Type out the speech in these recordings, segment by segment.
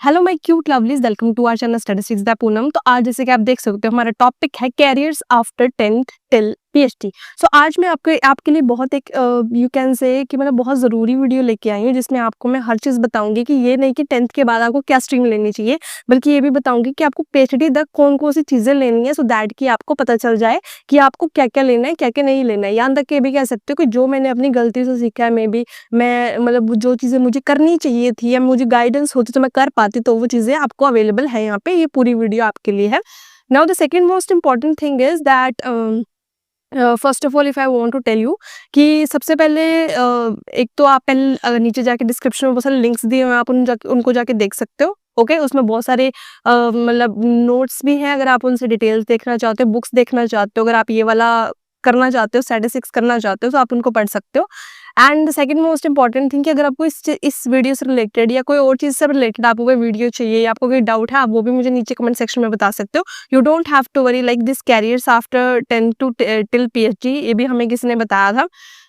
Hello my cute lovelies, welcome to our channel statistics by Poonam. तो आज जैसे कि आप देख सकते हो हमारा टॉपिक है careers after 10th till PhD. So आज मैं आपके लिए बहुत एक यू कैन से कि मतलब बहुत ज़रूरी वीडियो लेके आई हूँ जिसमें आपको मैं हर चीज़ बताऊंगी कि ये नहीं कि 10th के बाद आपको क्या स्ट्रीम लेनी चाहिए, बल्कि ये भी बताऊंगी कि आपको पीएचडी तक कौन कौन सी चीज़ें लेनी है, सो दैट कि आपको पता चल जाए कि आपको क्या क्या लेना है, क्या क्या नहीं लेना है। यहाँ तक कि ये भी कह सकते हो कि जो मैंने अपनी गलती से सीखा है, मे बी मैं मतलब जो चीज़ें मुझे करनी चाहिए थी या मुझे गाइडेंस होती तो मैं कर पाती, तो वो चीज़ें आपको अवेलेबल है यहाँ पे। ये पूरी वीडियो आपके लिए है। Now the second most important thing is that first of all if I want to tell you कि सबसे पहले एक तो आप पहले नीचे जाके डिस्क्रिप्शन में बहुत सारे लिंक्स दिए हुए हैं, आप उनको जाके देख सकते हो। ओके उसमें बहुत सारे मतलब नोट्स भी हैं, अगर आप उनसे डिटेल्स देखना चाहते हो, बुक्स देखना चाहते हो, अगर आप ये वाला करना चाहते हो, स्टैटिस्टिक्स करना चाहते हो, तो आप उनको पढ़ सकते हो। And second most important thing कि अगर आपको इस वीडियो से रिलेटेड या कोई और चीज़ से रिलेटेड आपको कोई वीडियो चाहिए या आपको कोई डाउट है, आप वो भी मुझे नीचे कमेंट सेक्शन में बता सकते हो। You don't have to worry like this careers after 10 to till PhD, ये भी हमें किसी ने बताया था।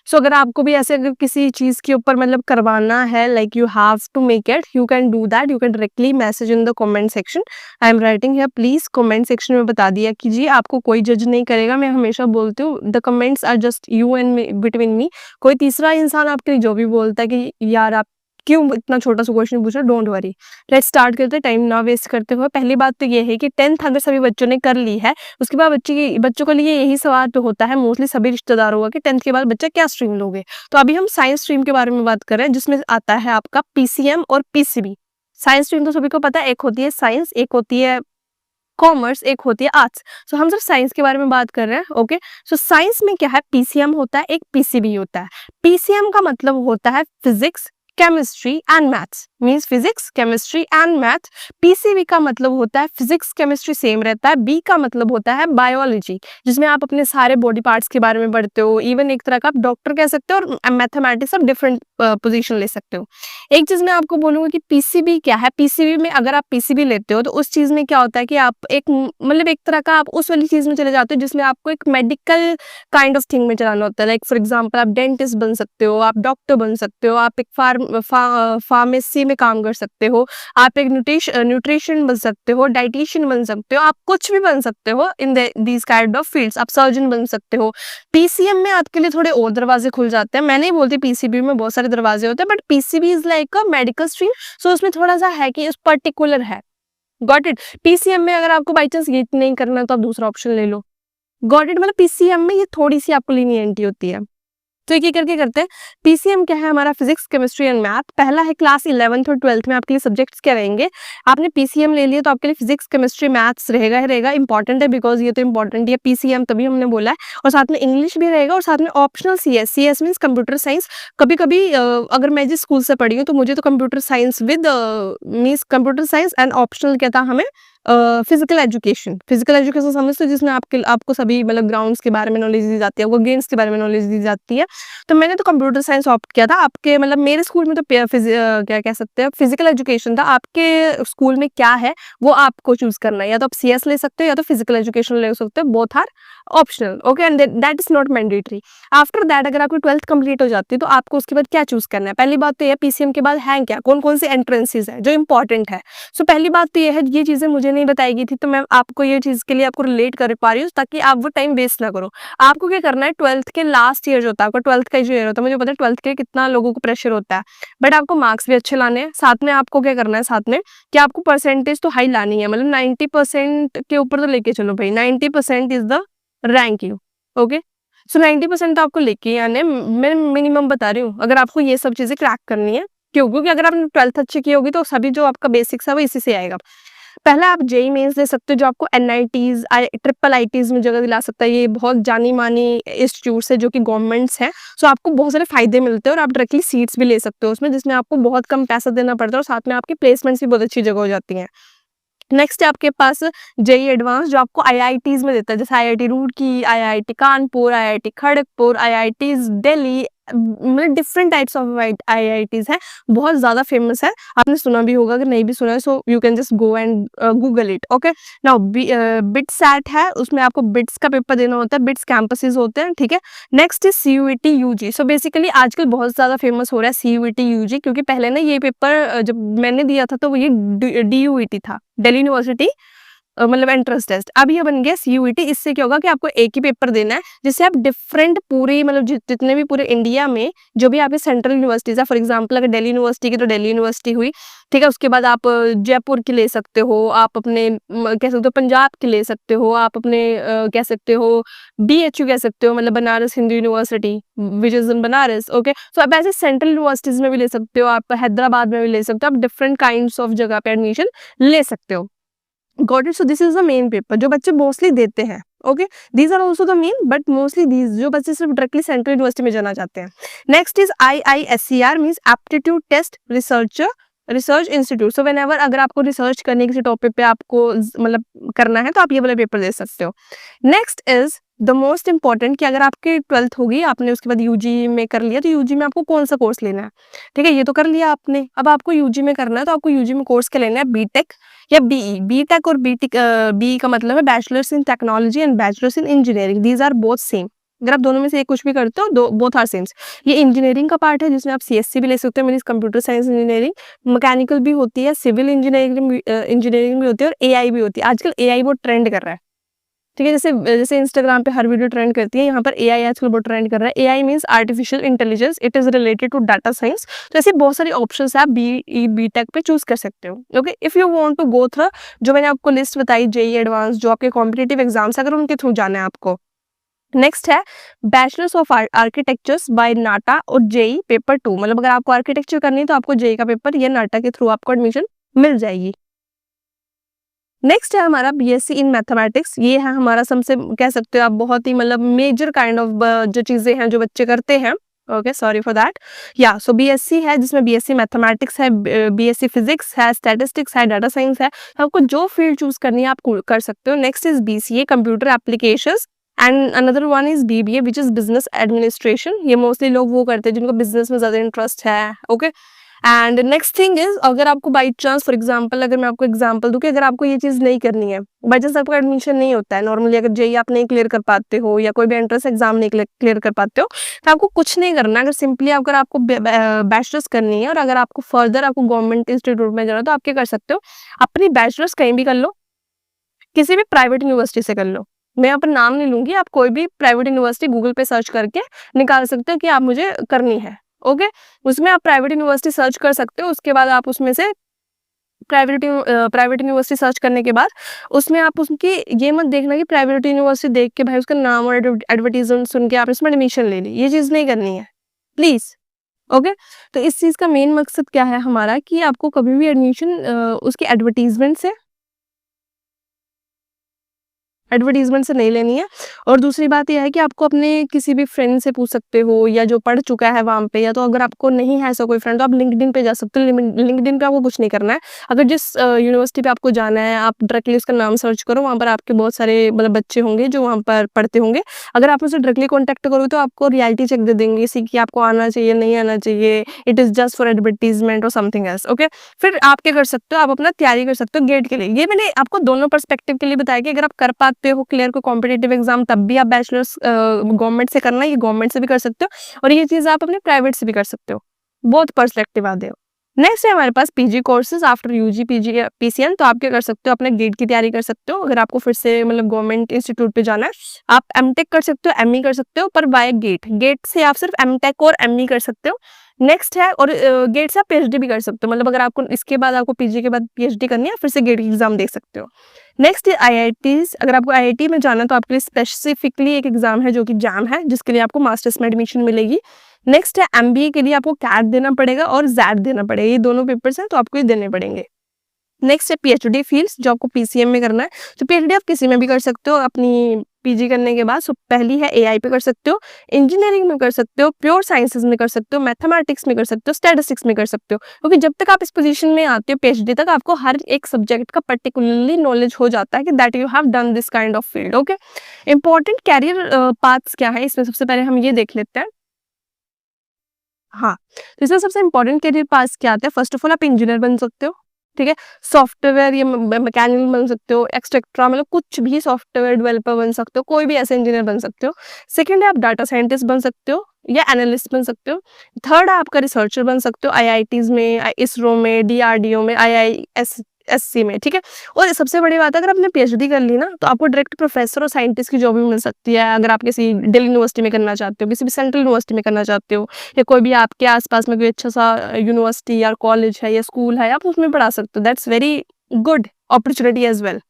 सो अगर आपको भी ऐसे अगर किसी चीज़ के ऊपर मतलब करवाना है, like you have to make it, you can do that, you can directly message in the comment section. I am writing here, please comment section में बता दिया कीजिए, आपको कोई जज नहीं करेगा। मैं हमेशा बोलती हूँ the comments are just you and between me. कोई तीसरा इंसान आपके लिए जो भी बोलता है कि यार आप क्यों इतना छोटा सा क्वेश्चन पूछ रहे हो, डोंट वरी, लेट्स स्टार्ट करते हैं टाइम ना वेस्ट करते हुए। पहली बात तो ये है कि 10th अगर सभी बच्चों ने कर ली है, उसके बाद बच्चों के लिए यही सवाल तो होता है मोस्टली सभी रिश्तेदारों का कि 10th के बाद बच्चा क्या स्ट्रीम लोगे। तो अभी हम साइंस स्ट्रीम के बारे में बात कर रहे हैं, जिसमें आता है आपका पीसीएम और पीसीबी। साइंस स्ट्रीम तो सभी को पता है, एक होती है साइंस, एक होती है कॉमर्स, एक होती है आर्ट्स। सो हम सिर्फ साइंस के बारे में बात कर रहे हैं। ओके सो साइंस में क्या है, पीसीएम होता है, एक पीसीबी होता है। पीसीएम का मतलब होता है physics, chemistry and maths, means physics, chemistry and math. PCB का मतलब होता है फिजिक्स केमिस्ट्री सेम रहता है। बी का मतलब होता है बायोलॉजी, जिसमें आप अपने सारे बॉडी पार्ट्स के बारे में पढ़ते हो। इवन एक तरह का आप डॉक्टर कह सकते हो, और मैथमेटिक्स आप डिफरेंट पोजीशन ले सकते हो। एक चीज मैं आपको बोलूंगी कि पीसीबी क्या है। पीसीबी में अगर आप पीसीबी लेते हो तो उस चीज में क्या होता है कि आप एक मतलब एक तरह का आप उस वाली चीज में चले जाते हो जिसमें आपको एक मेडिकल काइंड ऑफ थिंग में चलाना होता है। लाइक फॉर एग्जांपल आप डेंटिस्ट बन सकते हो, आप डॉक्टर बन सकते हो, आप एक फार्मेसी में काम कर सकते हो, आप एक न्यूट्रिशन बन सकते हो, डाइटिशियन बन सकते हो, आप कुछ भी बन सकते हो in these kind of fields. आप सर्जन बन सकते हो। पीसीएम में आपके लिए थोड़े और दरवाजे खुल जाते हैं। मैं नहीं बोलती पीसीबी में बहुत सारे दरवाजे होते हैं, but PCB is like a medical stream, so उसमें थोड़ा सा है कि उस पर्टिकुलर है। Got it. पीसीएम में अगर आपको बाई चांस ये नहीं करना तो आप दूसरा ऑप्शन ले लो। Got it. मतलब पीसीएम में ये थोड़ी सी आपको लीनियंटी होती है। तो एक एक करके करते हैं। पीसीएम क्या है हमारा, फिजिक्स केमिस्ट्री एंड मैथ। पहला है क्लास 11th और 12th में आपके लिए सब्जेक्ट्स क्या रहेंगे। आपने पीसीएम ले लिया तो आपके लिए फिजिक्स केमिस्ट्री मैथ्स रहेगा ही रहेगा। इंपॉर्टेंट है बिकॉज ये तो इंपॉर्टेंट है, पीसीएम तभी हमने बोला है। और साथ में इंग्लिश भी रहेगा, और साथ में optional CS. CS means computer science. कभी कभी अगर मैं जिस स्कूल से पढ़ी हूँ तो मुझे तो computer science with means computer science and optional क्या था हमें, फिजिकल एजुकेशन समझते हो, जिसमें आपको सभी मतलब ग्राउंड्स के बारे में नॉलेज दी जाती है, आपको गेम्स के बारे में नॉलेज दी जाती है। तो मैंने तो कंप्यूटर साइंस ऑप्ट किया था। आपके मतलब मेरे स्कूल में तो क्या कह सकते हैं, फिजिकल एजुकेशन था। आपके स्कूल में क्या है वो आपको चूज करना है, या तो आप सीएस ले सकते हो या तो फिजिकल एजुकेशन ले सकते हो। Both are optional. Okay and that is not mandatory. After that अगर आपकी 12th कंप्लीट हो जाती है तो आपको उसके बाद क्या चूज करना है। पहली बात तो ये पीसीएम के बाद है क्या, कौन कौन सी एंट्रेंसेज है जो इंपॉर्टेंट है। सो पहली बात तो ये है, ये चीजें मुझे नहीं बताई गई थी तो मैं आपको ये चीज के लिए आपको रिलेट कर पा रही हूँ, ताकि आप वो टाइम वेस्ट ना करो। आपको क्या करना है, 12th के लास्ट ईयर जो होता है, आपका 12th का जो ईयर होता है, मुझे पता है 12th के कितना लोगों को प्रेशर होता है, बट आपको मार्क्स भी अच्छे लाने हैं। साथ में आपको क्या करना है, साथ में कि आपको परसेंटेज तो हाई लानी है, मतलब 90% के ऊपर तो लेके चलो भाई। 90% is the rank you. Okay so 90% तो आपको लेके ही आने, मैं मिनिमम बता रही हूँ, अगर आपको ये सब चीजें क्रैक करनी है। क्यों? क्योंकि अगर आपने 12th अच्छी की होगी तो सभी जो आपका बेसिक्स है वो इसी से आएगा। पहला आप जेई मेंस दे सकते हो, जो आपको एनआईटीज ट्रिपल आईटीज में जगह दिला सकता है। ये बहुत जानी मानी इंस्टीट्यूट्स है जो कि गवर्नमेंट्स हैं। सो आपको बहुत सारे फायदे मिलते हैं और आप डायरेक्टली सीट्स भी ले सकते हो उसमें, जिसमें आपको बहुत कम पैसा देना पड़ता है, और साथ में आपकी प्लेसमेंट्स भी बहुत अच्छी जगह हो जाती हैं। नेक्स्ट है आपके पास जेई एडवांस, जो आपको आईआईटीज में देता है, जैसे IIT Roorkee, IIT Kanpur, IIT Kharagpur, IITs Delhi, मतलब डिफरेंट टाइप्स ऑफ आईआईटीज हैं, बहुत ज़्यादा फेमस है, आपने सुना भी होगा, अगर नहीं भी सुना है so you can just go and Google it. Okay, now BITSAT है, उसमें आपको बिट्स का पेपर देना होता है, बिट्स कैंपसेस होते हैं, ठीक है। Next is CUET UG. So basically आजकल बहुत ज़्यादा फेमस हो रहा है सीयूईटी यूजी, क्योंकि पहले ना ये पेपर जब मैंने दिया था तो वो ये डीयूईटी था, दिल्ली यूनिवर्सिटी मतलब एंट्रेंस टेस्ट। अब ये बन गया सीयूईटी। इससे क्या होगा कि आपको एक ही पेपर देना है, जिससे आप डिफरेंट पूरी मतलब जितने भी पूरे इंडिया में जो भी आपके सेंट्रल यूनिवर्सिटीज है, फॉर एग्जांपल अगर दिल्ली यूनिवर्सिटी की तो दिल्ली यूनिवर्सिटी हुई, ठीक है। उसके बाद आप जयपुर की ले सकते हो, आप अपने कह सकते हो पंजाब की ले सकते हो, आप अपने कह सकते हो बीएचयू कह सकते हो, मतलब Banaras Hindu University which is in Banaras. Okay, so आप ऐसे सेंट्रल यूनिवर्सिटीज में भी ले सकते हो, आप हैदराबाद में भी ले सकते हो, आप डिफरेंट काइंड ऑफ जगह पे एडमिशन ले सकते हो। Got it. So this is the main paper जो बच्चे मोस्टली देते हैं। Okay, these are also the main, but mostly these जो बच्चे सिर्फ डायरेक्टली सेंट्रल यूनिवर्सिटी में जाना चाहते हैं। Next is IISER means aptitude test research institute. So whenever अगर आपको रिसर्च करने किसी टॉपिक पे आपको मतलब करना है तो आप ये वाला पेपर दे सकते हो। Next is the most important कि अगर आपकी 12th होगी, आपने उसके बाद यूजी में कर लिया, तो यूजी में आपको कौन सा कोर्स लेना है, ठीक है। ये तो कर लिया आपने, अब आपको यूजी में करना है, तो आपको यूजी में कोर्स क्या लेना है, बीटेक या बीई। बीटेक और बीई का मतलब है bachelors in technology and bachelors in engineering, these are both same. अगर आप दोनों में से एक कुछ भी करते हो, दो बोथ आर सेम्स। ये इंजीनियरिंग का पार्ट है जिसमें आप सीएससी भी ले सकते हो, means computer science engineering, mechanical भी होती है, सिविल इंजीनियरिंग भी होती है, और एआई भी होती है। आजकल एआई बहुत ट्रेंड कर रहा है, ठीक है। जैसे जैसे इंस्टाग्राम पे हर वीडियो ट्रेंड करती है, यहाँ पर एआई आजकल बहुत ट्रेंड कर रहा है। AI means artificial intelligence, it is related to data science. तो ऐसे बहुत सारी ऑप्शंस है, आप बीटेक पे चूज कर सकते हो। Okay, if you want to go through जो मैंने आपको लिस्ट बताई, जेई एडवांस, जो आपके कॉम्पिटिटिव एग्जाम्स अगर उनके थ्रू जाना है आपको। नेक्स्ट है बैचलर्स ऑफ आर्किटेक्चर्स बाय नाटा और जेई पेपर 2, मतलब अगर आपको आर्किटेक्चर करनी है तो आपको जेई का पेपर या नाटा के थ्रू आपको एडमिशन मिल जाएगी। नेक्स्ट है हमारा बीएससी इन मैथमेटिक्स। ये है हमारा सबसे कह सकते हो आप बहुत ही मतलब मेजर काइंड ऑफ जो चीजें हैं जो बच्चे करते हैं। Okay, sorry for that. या सो बीएससी है जिसमें बीएससी मैथमेटिक्स है, बीएससी फिजिक्स है, स्टैटिस्टिक्स है, डाटा साइंस है। आपको जो फील्ड चूज करनी है आप कर सकते हो। Next is BCA computer applications and another one is BBA which is business administration. ये मोस्टली लोग वो करते हैं जिनको बिजनेस में ज्यादा इंटरेस्ट है। Okay, and next thing is अगर आपको बाई चांस फॉर एग्जांपल अगर मैं आपको एग्जांपल दूं कि अगर आपको ये चीज नहीं करनी है, बाई चांस आपका एडमिशन नहीं होता है नॉर्मली, अगर जेई आप नहीं क्लियर कर पाते हो या कोई भी एंट्रेंस एग्जाम नहीं क्लियर कर पाते हो, तो आपको कुछ नहीं करना। अगर सिंपली अगर आपको बैचलर्स करनी है और अगर आपको फर्दर आपको गवर्नमेंट इंस्टीट्यूट में जाना है तो आप क्या कर सकते हो, अपनी बैचलर्स कहीं भी कर लो, किसी भी प्राइवेट यूनिवर्सिटी से कर लो। मैं यहाँ पर नाम नहीं लूंगी, आप कोई भी प्राइवेट यूनिवर्सिटी गूगल पे सर्च करके निकाल सकते हो कि आप मुझे करनी है। ओके, उसमें आप प्राइवेट यूनिवर्सिटी सर्च कर सकते हो। उसके बाद आप उसमें से प्राइवेट यूनिवर्सिटी सर्च करने के बाद उसमें आप उसकी ये मत देखना कि प्राइवेट यूनिवर्सिटी देख के भाई उसका नाम और एडवर्टीजमेंट सुन के आप इसमें एडमिशन ले ली, ये चीज नहीं करनी है प्लीज। ओके, तो इस चीज का मेन मकसद क्या है हमारा कि आपको कभी भी एडमिशन उसकी एडवर्टीजमेंट से नहीं लेनी है। और दूसरी बात यह है कि आपको अपने किसी भी फ्रेंड से पूछ सकते हो या जो पढ़ चुका है वहाँ पे, या तो अगर आपको नहीं है ऐसा कोई फ्रेंड तो आप लिंक्डइन पे जा सकते हो। लिंक्डइन पे आपको कुछ नहीं करना है। अगर जिस यूनिवर्सिटी पे आपको जाना है आप डायरेक्टली उसका नाम सर्च करो, वहाँ पर आपके बहुत सारे मतलब बच्चे होंगे जो वहाँ पर पढ़ते होंगे। अगर आप उनसे डायरेक्टली कॉन्टैक्ट करोगे तो आपको रियलिटी चेक दे देंगे इसी कि आपको आना चाहिए नहीं आना चाहिए, it is just for advertisement और समथिंग एल्स। ओके, फिर आप क्या कर सकते हो, आप अपना तैयारी कर सकते हो गेट के लिए। ये मैंने आपको दोनों पर्सपेक्टिव के लिए बताया कि अगर आप कर पाते हो क्लियर को कॉम्पिटिटिव एग्जाम तब भी आप बैचलर्स गवर्नमेंट से करना है, ये गवर्नमेंट से भी कर सकते हो और ये चीज आप अपने प्राइवेट से भी कर सकते हो। बहुत पर्सपेक्टिव आते हो। नेक्स्ट है हमारे पास PG courses after UG PG PCM. तो आप क्या कर सकते हो, अपने गेट की तैयारी कर सकते हो। अगर आपको फिर से मतलब गवर्नमेंट इंस्टीट्यूट पे जाना है आप एमटेक कर सकते हो, एमई कर सकते हो, पर बाय गेट से आप सिर्फ एमटेक और एमई कर सकते हो। नेक्स्ट है और गेट से आप पीएचडी भी कर सकते हो, मतलब अगर आपको इसके बाद आपको पीजी के बाद पीएचडी करनी है फिर से गेट एग्जाम दे सकते हो। नेक्स्ट आईआईटीज, अगर आपको आईआईटी में जाना है तो आपके लिए स्पेसिफिकली एक एग्जाम है जो कि जैम है, जिसके लिए आपको मास्टर्स में एडमिशन मिलेगी। नेक्स्ट है एमबीए के लिए आपको कैट देना पड़ेगा और जैट देना पड़ेगा, ये दोनों पेपर्स हैं तो आपको ये देने पड़ेंगे। नेक्स्ट है पीएचडी फील्ड्स, जो आपको पीसीएम में करना है तो पीएचडी आप किसी में भी कर सकते हो अपनी पीजी करने के बाद। सो पहली है एआई पे कर सकते हो, इंजीनियरिंग में कर सकते हो, प्योर साइंसेज में कर सकते हो, मैथमेटिक्स में कर सकते हो, स्टैटिस्टिक्स में कर सकते हो। क्योंकि जब तक आप इस पोजीशन में आते हो पीएचडी तक आपको हर एक सब्जेक्ट का पर्टिकुलरली नॉलेज हो जाता है कि that you have done this kind of field. Okay, important career paths क्या है इसमें, सबसे पहले हम ये देख लेते हैं। हाँ, तो इसमें सबसे इम्पोर्टेंट करियर पास क्या आता है, फर्स्ट ऑफ ऑल आप इंजीनियर बन सकते हो, ठीक है? सॉफ्टवेयर या मैकेनिकल बन सकते हो, एक्सेट्रा मतलब कुछ भी सॉफ्टवेयर डेवलपर बन सकते हो, कोई भी ऐसे इंजीनियर बन सकते हो। सेकंड है आप डाटा साइंटिस्ट बन सकते हो या एनालिस्ट बन सकते हो। थर्ड आपका रिसर्चर बन सकते हो आईआईटीज़ में, इसरो में, डीआरडीओ में, आईआईएससी में, ठीक है? और सबसे बड़ी बात है अगर आपने पीएचडी कर ली ना तो आपको डायरेक्ट प्रोफेसर और साइंटिस्ट की जॉब भी मिल सकती है अगर आप किसी दिल्ली यूनिवर्सिटी में करना चाहते हो, किसी भी सेंट्रल यूनिवर्सिटी में करना चाहते हो या कोई भी आपके आसपास में कोई अच्छा सा यूनिवर्सिटी या कॉलेज है या स्कूल है, आप उसमें पढ़ा सकते हो। That's very good opportunity as well.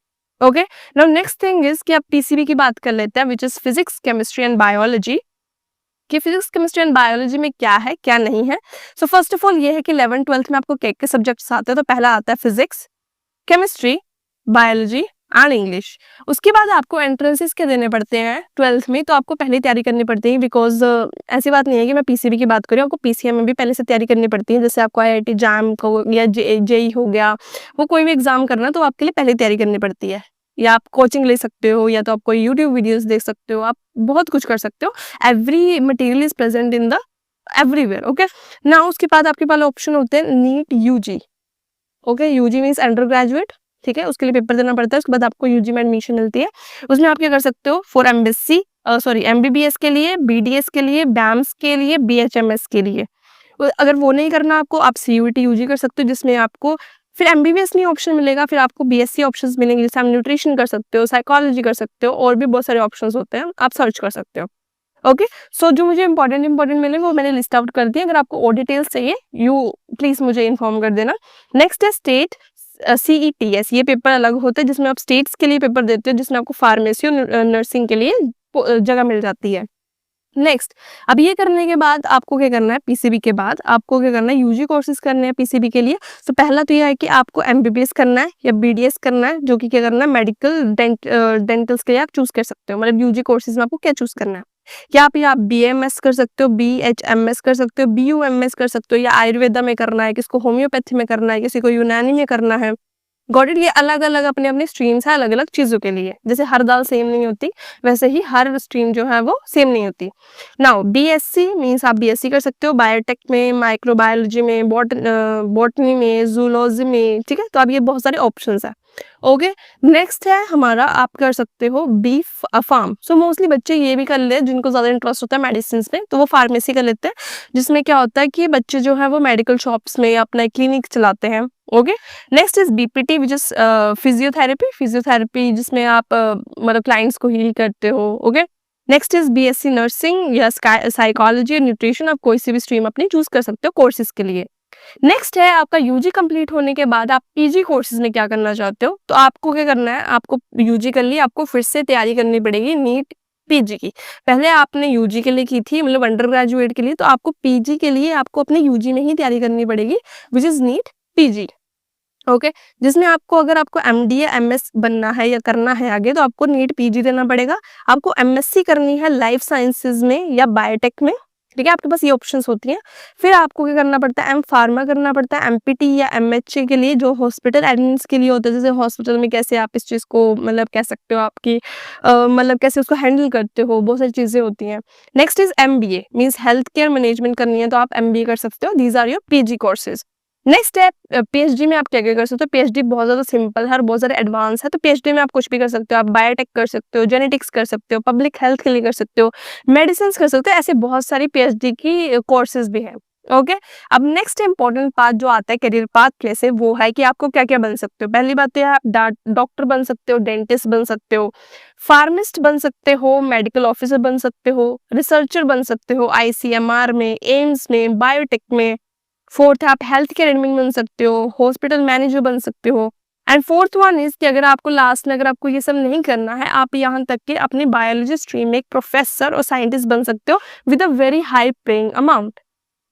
Okay, now next thing is कि आप पीसीबी की बात कर लेते हैं, which is physics chemistry and biology. कि फिजिक्स केमिस्ट्री एंड बायोलॉजी में क्या है क्या नहीं है। सो फर्स्ट ऑफ ऑल ये है कि 11th-12th में आपको क्या सब्जेक्ट्स आते हैं, तो पहला आता है physics, chemistry, biology and English. उसके बाद आपको एंट्रेंसेस के देने पड़ते हैं 12th में, तो आपको पहले तैयारी करनी पड़ती है बिकॉज ऐसी बात नहीं है कि मैं पीसीबी की बात करूँ, आपको पीसीएम में भी पहले से तैयारी करनी पड़ती है। जैसे आपको आईआईटी जैम को या जेई हो गया, वो कोई भी एग्जाम करना तो आपके लिए पहले तैयारी करनी पड़ती है। या आप कोचिंग ले सकते हो या तो आप कोई यूट्यूब वीडियोस देख सकते हो, आप बहुत कुछ कर सकते हो। Every material is present in the everywhere. Okay, ना उसके बाद आपके पास ऑप्शन होते हैं NEET UG. Okay, UG means undergraduate, ठीक है? उसके लिए पेपर देना पड़ता है, उसके बाद आपको यूजी में एडमिशन मिलती है। उसमें आप क्या कर सकते हो, फॉर एमबीएससी सॉरी एमबीबीएस के लिए, बीडीएस के लिए, बैंस के लिए, बीएचएमएस के लिए। अगर वो नहीं करना आपको, आप सीयूईटी यूजी कर सकते हो जिसमें आपको फिर एमबीबीएस नहीं ऑप्शन मिलेगा, फिर आपको बीएससी ऑप्शंस मिलेंगे जैसे आप न्यूट्रिशन कर सकते हो, साइकोलॉजी कर सकते हो, और भी बहुत सारे ऑप्शंस होते हैं, आप सर्च कर सकते हो। ओके, सो जो मुझे इंपॉर्टेंट मिले वो मैंने लिस्ट आउट कर दिया। अगर आपको और डिटेल्स चाहिए यू प्लीज मुझे इन्फॉर्म कर देना। नेक्स्ट है स्टेट सीईटीएस, ये पेपर अलग होता है जिसमें आप स्टेट्स के लिए पेपर देते हो, जिसमें आपको फार्मेसी और नर्सिंग के लिए जगह मिल जाती है। नेक्स्ट, अब ये करने के बाद आपको क्या करना है, पीसीबी के बाद आपको क्या करना है, यूजी कोर्सेज करने हैं पीसीबी के लिए। तो पहला तो यह है कि आपको एमबीबीएस करना है या बीडीएस करना है, जो कि क्या करना है, मेडिकल डेंटल्स के लिए आप चूज कर सकते हो। मतलब यूजी कोर्सेज में आपको क्या चूज करना है, या आप बीएमएस कर सकते हो, बीएचएमएस कर सकते हो, बीयूएमएस कर सकते हो, या आयुर्वेदा में करना है, किसको होम्योपैथी में करना है, किसी को यूनानी में करना है। Got it? ये अलग-अलग अपने-अपने स्ट्रीम्स हैं अलग-अलग चीज़ों के लिए। जैसे हर दाल सेम नहीं होती, वैसे ही हर स्ट्रीम जो है वो सेम नहीं होती। नाउ बीएससी मीन्स आप बीएससी कर सकते हो बायोटेक में, माइक्रोबायोलॉजी में, बॉटनी में, ज़ूलॉजी में, ठीक है? तो अब ये बहुत सारे ऑप्शंस हैं। ओके, नेक्स्ट है हमारा, आप कर सकते हो फार्म। सो मोस्टली बच्चे ये भी कर ले जिनको ज़्यादा इंटरेस्ट होता है मेडिसिन्स में, तो वो फार्मेसी कर लेते हैं, जिसमें क्या होता है कि बच्चे जो है वो मेडिकल शॉप्स में अपना क्लिनिक चलाते हैं। Okay, next is BPT which is physiotherapy जिसमें आप मतलब क्लाइंट्स को हील करते हो। Okay, next is BSc nursing या साइकोलॉजी, न्यूट्रिशन, आप कोई सी भी स्ट्रीम अपनी चूज कर सकते हो कोर्सेज के लिए। नेक्स्ट है आपका यूजी कंप्लीट होने के बाद आप पीजी कोर्सेज में क्या करना चाहते हो, तो आपको क्या करना है, आपको यूजी कर ली, आपको फिर से तैयारी करनी पड़ेगी नीट पीजी की। पहले आपने यूजी के लिए की थी, मतलब अंडर ग्रेजुएट के लिए, तो आपको पीजी के लिए आपको अपने यूजी में ही तैयारी करनी पड़ेगी, which is NEET PG. Okay, जिसमें आपको अगर आपको एमडी या एमएस बनना है या करना है आगे, तो आपको नीट पीजी देना पड़ेगा। आपको एमएससी करनी है लाइफ साइंसेज में या बायोटेक में, ठीक है? आपके पास ये ऑप्शंस होती हैं। फिर आपको क्या करना पड़ता है, एम फार्मा करना पड़ता है, एमपीटी या एमएचए के लिए जो हॉस्पिटल एडमिन्स के लिए होता है। जैसे हॉस्पिटल में कैसे आप इस चीज़ को मतलब कह सकते हो आपकी मतलब कैसे उसको हैंडल करते हो, बहुत सारी चीज़ें होती हैं। Next is MBA means health care management करनी है, तो आप एमबीए कर सकते हो। These are your PG courses. Next है पीएचडी में आप क्या क्या कर सकते हो। पीएचडी बहुत ज़्यादा सिंपल है और बहुत ज़्यादा एडवांस है, तो पीएचडी में आप कुछ भी कर सकते हो। आप बायोटेक कर सकते हो, जेनेटिक्स कर सकते हो, पब्लिक हेल्थ के लिए कर सकते हो, मेडिसिन कर सकते हो, ऐसे बहुत सारी पीएचडी की कोर्सेज भी हैं। ओके, अब नेक्स्ट इंपॉर्टेंट पार्ट जो आता है करियर पाथ के से, वो है कि आपको क्या क्या बन सकते हो। पहली बात तो है आप डॉक्टर बन सकते हो, डेंटिस्ट बन सकते हो, फार्मिस्ट बन सकते हो, मेडिकल ऑफिसर बन सकते हो, रिसर्चर बन सकते हो आईसीएमआर में, एम्स में, बायोटेक में। फोर्थ है आप हेल्थ केयर एडमिन बन सकते हो, हॉस्पिटल मैनेजर बन सकते हो। एंड फोर्थ वन इज कि अगर आपको लास्ट में अगर आपको ये सब नहीं करना है, आप यहाँ तक कि अपनी बायोलॉजी स्ट्रीम में एक प्रोफेसर और साइंटिस्ट बन सकते हो with a very high paying amount.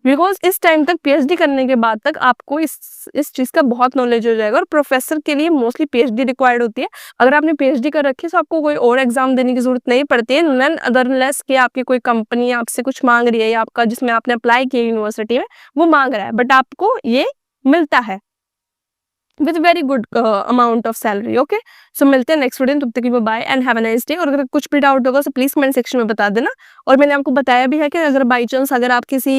Because इस टाइम तक पीएचडी करने के बाद तक आपको इस चीज का बहुत नॉलेज हो जाएगा, और प्रोफेसर के लिए मोस्टली पीएचडी रिक्वायर्ड होती है। अगर आपने पीएचडी कर रखी है तो आपको कोई और एग्जाम देने की जरूरत नहीं पड़ती है, नन अदरलेस कि आपकी कोई कंपनी आपसे कुछ मांग रही है या आपका जिसमें आपने अप्लाई किया यूनिवर्सिटी में वो मांग रहा है, बट आपको ये मिलता है। With very good amount of salary. Okay, so मिलते हैं नेक्स्ट वीडियो, तब तक के लिए bye and have a nice day. और अगर कुछ भी डाउट होगा तो प्लीज कमेंट सेक्शन में बता देना। और मैंने आपको बताया भी है कि अगर बाई चांस अगर आप किसी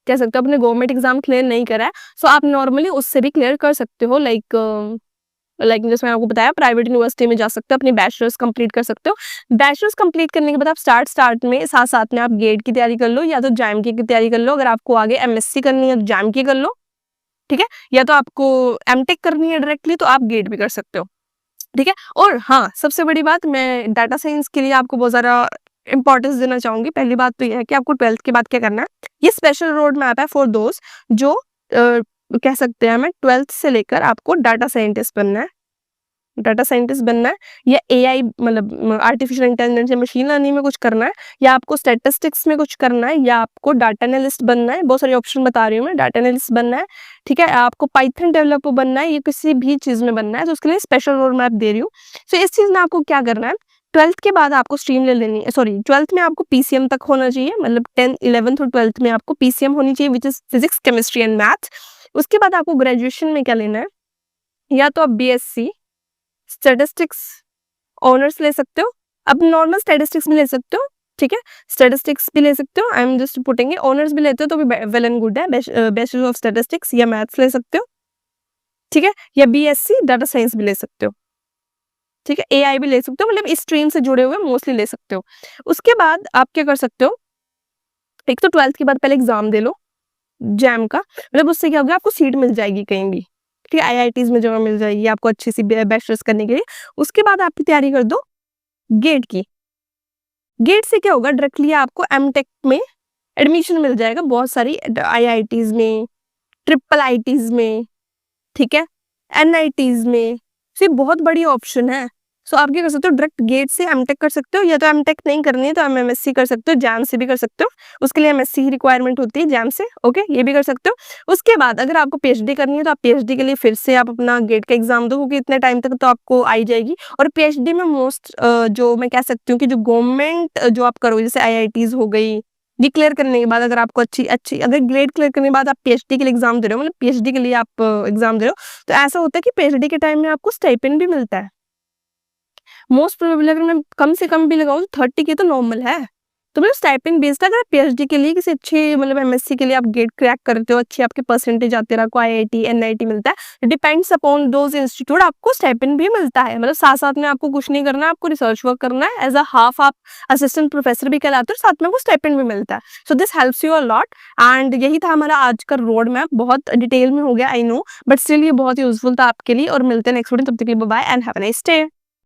कह सकते हो अपने गवर्नमेंट एग्जाम क्लियर नहीं करा है, सो आप नॉर्मली उससे भी क्लियर कर सकते हो। लाइक जैसे मैंने आपको बताया, प्राइवेट यूनिवर्सिटी में जा सकते हो, अपनी बैचलर्स कंप्लीट कर सकते हो। बैचलर्स कंप्लीट करने के बाद आप स्टार्ट में साथ में आप गेट की तैयारी कर लो, या तो जैम की तैयारी कर लो। अगर आपको आगे एमएससी करनी है तो जैम की कर लो, ठीक है, या तो आपको एमटेक करनी है डायरेक्टली तो आप गेट भी कर सकते हो, ठीक है। और हाँ, सबसे बड़ी बात, मैं डाटा साइंस के लिए आपको बहुत ज़्यादा इंपॉर्टेंस देना चाहूंगी। पहली बात तो यह है कि आपको 12th के बाद क्या करना है, ये स्पेशल रोड मैप है फॉर दोस्त जो कह सकते हैं, हमें 12th से लेकर आपको डाटा साइंटिस्ट बनना है, डाटा साइंटिस्ट बनना है, या एआई मतलब आर्टिफिशियल इंटेलिजेंस या मशीन लर्निंग में कुछ करना है, या आपको स्टैटिस्टिक्स में कुछ करना है, या आपको डाटा एनालिस्ट बनना है। बहुत सारे ऑप्शन बता रही हूँ मैं, डाटा एनालिस्ट बनना है, ठीक है, आपको पाइथन डेवलपर बनना है, ये किसी भी चीज़ में बनना है, तो उसके लिए स्पेशल रोड मैप दे रही हूँ। तो इस चीज़ में आपको क्या करना है, 12th के बाद आपको स्ट्रीम ले लेनी है, सॉरी 12th में आपको पीसीएम तक होना चाहिए, मतलब 10th 11th और 12th में आपको पीसीएम होनी चाहिए, विच is physics chemistry and math. उसके बाद आपको ग्रेजुएशन में क्या लेना है, या तो आप बीएससी स्टैटिस्टिक्स ऑनर्स ले सकते हो, अब नॉर्मल स्टैटिस्टिक्स भी ले सकते हो, ठीक है, स्टैटिस्टिक्स भी ले सकते हो, I am just putting, honours भी लेते हो तो भी वेल एंड गुड है, बैचलर ऑफ स्टैटिस्टिक्स या मैथ्स ले सकते हो, ठीक है, या बीएससी डाटा साइंस भी ले सकते हो, ठीक है, एआई भी ले सकते हो, मतलब इस स्ट्रीम से जुड़े हुए मोस्टली ले सकते हो। उसके बाद आप क्या कर सकते हो, एक तो 12th के बाद पहले एग्जाम दे लो जैम का, मतलब उससे क्या होगा, आपको सीट मिल जाएगी कहीं भी, ठीक है, आईआईटीज में जगह मिल जाएगी आपको अच्छी सी बैचलर्स करने के लिए। उसके बाद आपकी तैयारी कर दो गेट की, गेट से क्या होगा, डायरेक्टली आपको एमटेक में एडमिशन मिल जाएगा बहुत सारी आईआईटीज में, ट्रिपल आईटीज में, ठीक है, एनआईटीज में, तो ये बहुत बड़ी ऑप्शन है। सो आप क्या कर सकते हो, डायरेक्ट गेट से एमटेक कर सकते हो, या तो एमटेक नहीं करनी है तो आप एमएससी कर सकते हो, जैम से भी कर सकते हो, उसके लिए एमएससी की रिक्वायरमेंट होती है जैम से, ओके, ये भी कर सकते हो। उसके बाद अगर आपको पीएचडी करनी है तो आप पीएचडी के लिए फिर से आप अपना गेट का एग्जाम दो, क्योंकि इतने टाइम तक तो आपको आई जाएगी। और पीएचडी में मोस्ट जो मैं कह सकती हूँ कि जो गवर्नमेंट जो आप करोगे, जैसे आईआईटीज हो गई, ये क्लियर करने के बाद अगर आपको अच्छी अच्छी अगर ग्रेड क्लियर करने के बाद आप पीएचडी के लिए एग्जाम दे रहे हो, मतलब पीएचडी के लिए आप एग्जाम दे रहे हो, तो ऐसा होता है कि पीएचडी के टाइम में आपको स्टाइपेंड भी मिलता है। मोस्ट प्रोबेबली अगर मैं कम से कम भी लगाऊं तो 30 के तो नॉर्मल है। तो मतलब स्टाइपेंड बेस्ड है। अगर पीएचडी के लिए किसी अच्छे मतलब एमएससी के लिए आप गेट क्रैक करते हो, अच्छी आपके परसेंटेज आते हैं, आपको आईआईटी एनआईटी मिलता है, डिपेंड्स अपॉन दोज इंस्टीट्यूट, आपको स्टाइपेंड भी मिलता है। मतलब साथ साथ में आपको कुछ नहीं करना है, आपको रिसर्च वर्क करना है, एज अ हाफ आप असिस्टेंट प्रोफेसर भी कहलाते हो, साथ में वो स्टाइपेंड भी मिलता है। So this helps you a lot. And यही था हमारा आज का रोड मैप, बहुत डिटेल में हो गया आई नो, बट स्टिल ये बहुत यूजफुल था आपके लिए। और मिलते हैं नेक्स्ट वीडियो, तब तक के लिए bye and have a nice day.